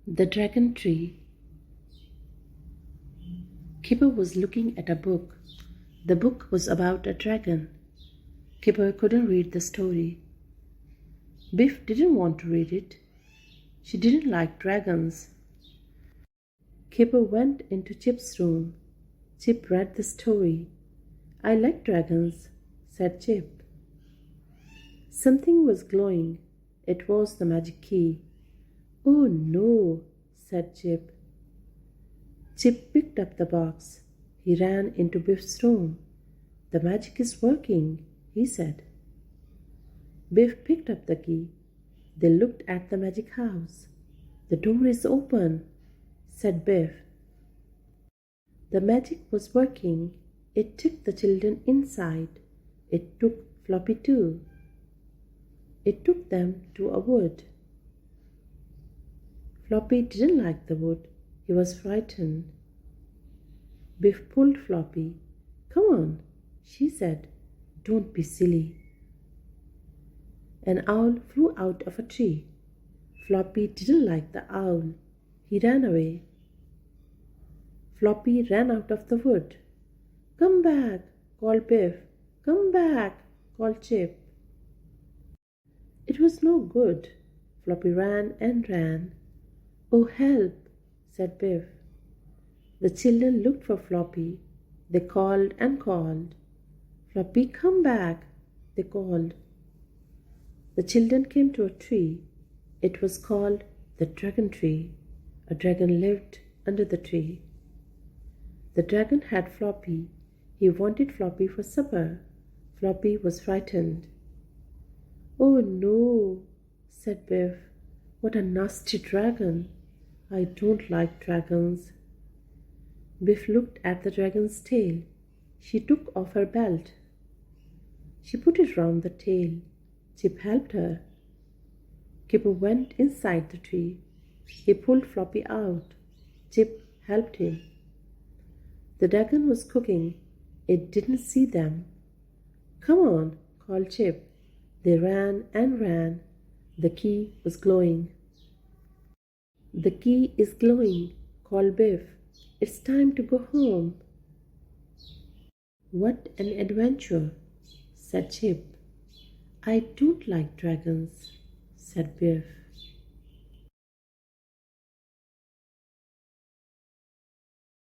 The Dragon Tree. Kipper was looking at a book. The book was about a dragon. Kipper couldn't read the story. Biff didn't want to read it. She didn't like dragons. Kipper went into Chip's room. Chip read the story. "I like dragons," said Chip. Something was glowing. It was the magic key. "Oh no," said Chip. Chip picked up the box. He ran into Biff's room. "The magic is working," he said. Biff picked up the key. They looked at the magic house. "The door is open," said Biff. The magic was working. It took the children inside. It took Floppy too. It took them to a wood. Floppy didn't like the wood. He was frightened. Biff pulled Floppy. "Come on," she said. "Don't be silly." An owl flew out of a tree. Floppy didn't like the owl. He ran away. Floppy ran out of the wood. "Come back," called Biff. "Come back," called Chip. It was no good. Floppy ran and ran. "Oh, help," said Biff. The children looked for Floppy. They called and called. "Floppy, come back," they called. The children came to a tree. It was called the Dragon Tree. A dragon lived under the tree. The dragon had Floppy. He wanted Floppy for supper. Floppy was frightened. "Oh no," said Biff. "What a nasty dragon. I don't like dragons." Biff looked at the dragon's tail. She took off her belt. She put it round the tail. Chip helped her. Kipper went inside the tree. He pulled Floppy out. Chip helped him. The dragon was cooking. It didn't see them. "Come on," called Chip. They ran and ran. The key was glowing. "The key is glowing," called Biff. "It's time to go home." "What an adventure," said Chip. "I don't like dragons," said Biff.